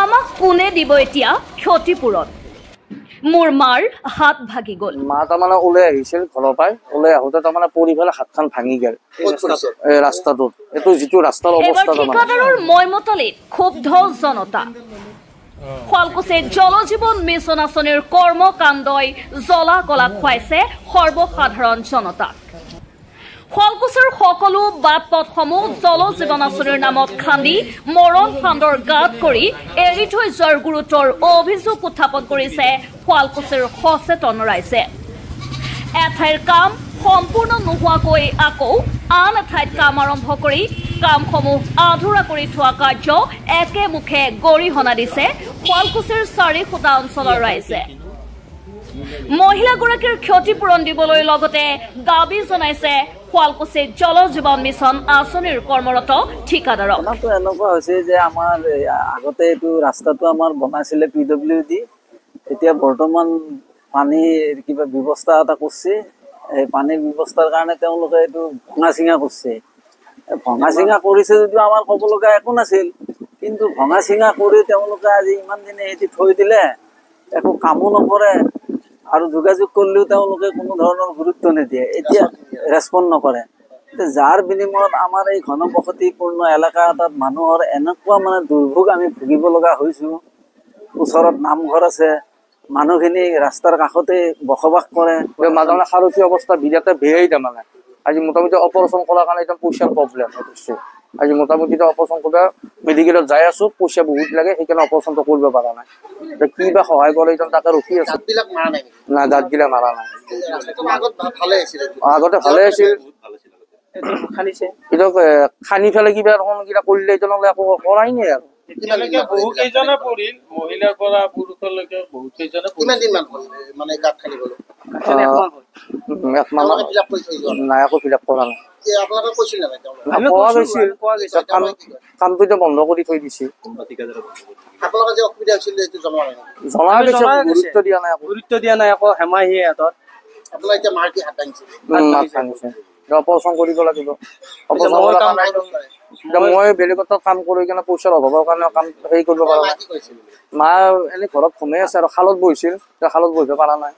আমাক কোনে দিব এতিয়া ক্ষতিপূৰণ মোৰ মাৰ হাত ভাগি গ'ল মা তাৰমানে ওলাই আহিছিল ঘৰৰ পৰাই ওলাই আহোঁতে তাৰমানে পৰি পেলাই হাতখন ভাঙি গ'ল ৰাস্তাটোত এইটো যিটো ৰাস্তাৰ অৱস্থা ঠিকাদাৰৰ মইমতলিত ক্ষুব্ধ জনতা শুৱালকুছিত জল জীৱন মিছন আঁচনিৰ কৰ্মকাণ্ডই জ্বলা কলা খুৱাইছে সৰ্বসাধাৰণ জনতাক শুৱালকুছিৰ সকলো বাট পথসমূহ জল জীৱন আঁচনিৰ নামত খান্দি মৰণ ফান্দৰ গাঁত কৰি এৰি থৈ যোৱাৰ গুৰুতৰ অভিযোগ উত্থাপন কৰিছে শুৱালকুছিৰ সচেতন ৰাইজে এঠাইৰ কাম সম্পূৰ্ণ নোহোৱাকৈ আকৌ আন এঠাইত কাম আৰম্ভ কৰি কামসমূহ আধৰুৱা কৰি থোৱা কাৰ্য একেমুখে গৰিহণা দিছে শুৱালকুছিৰ চাৰিখুটা অঞ্চলৰ ৰাইজে মহিলাগৰাকীৰ ক্ষতিপূৰণ দিবলৈ লগতে দাবী জনাইছে শুৱালকুছিত জল জীৱন মিছন আঁচনিৰ কৰ্মৰত ঠিকাদাৰক এনেকুৱা হৈছে যে আমাৰ আগতে এইটো ৰাস্তাটো আমাৰ বনাইছিলে PWD এতিয়া বৰ্তমান পানীৰ কিবা ব্যৱস্থা এটা কৰিছে এই পানীৰ ব্যৱস্থাৰ কাৰণে তেওঁলোকে এইটো ভঙা চিঙা কৰিছে ভঙা চিঙা কৰিছে যদিও আমাৰ ক'ব লগা একো নাছিল কিন্তু ভঙা চিঙা কৰি তেওঁলোকে আজি ইমান দিনে এটি থৈ দিলে একো কামো নকৰে আৰু যোগাযোগ কৰিলেও তেওঁলোকে কোনো ধৰণৰ গুৰুত্ব নিদিয়ে এতিয়া ৰেছপন্ড নকৰে যাৰ বিনিময়ত আমাৰ এই ঘনবসতিপূৰ্ণ এলেকা এটাত মানুহৰ এনেকুৱা মানে দুৰ্ভোগ আমি ভুগিব লগা হৈছোঁ ওচৰত নামঘৰ আছে মানুহখিনি ৰাস্তাৰ কাষতে বসবাস কৰে মাজে মাজে সাৰথি অৱস্থা বিৰাটে বেয়াই তাৰমানে আজি মোটামুটি অপাৰেশ্যন কৰাৰ কাৰণে একদম পইচাৰ প্ৰব্লেম হৈছে আজি মোটামুটি অপাৰেশ্যন কৰিব মেডিকেলত যাই আছো পইচা বহুত লাগে সেইকাৰণে অপাৰেশ্যনটো কৰিব পৰা নাই কি বা সহায় কৰে একদম তাকে ৰখি আছো না দাঁতগিলা মাৰা নাই আগতে ভালে আছিল কিন্তু খানি ফেলে কিবা এখন কিবা কৰিলে এতিয়ালৈকে একো কৰাই নাই আৰু বহু কেইজনে পৰিল মহিলাৰ পৰা পুৰুষলৈকে বহুত কেইজনে নাই একো ফিলাপ কৰা নাই কামটো বন্ধ কৰি থৈ দিছে গুৰুত্ব দিয়া নাই আকৌ হেমাহি হাতত অপাৰেশ্যন কৰিব লাগিব মই বেলেগত কাম কৰি কিনে পইচাৰ অভাৱৰ কাৰণে কাম হেৰি কৰিব পৰা নাই মা এনে ঘৰত ঘুমাই আছে আৰু খালত বহিছিল খালত বহিব পৰা নাই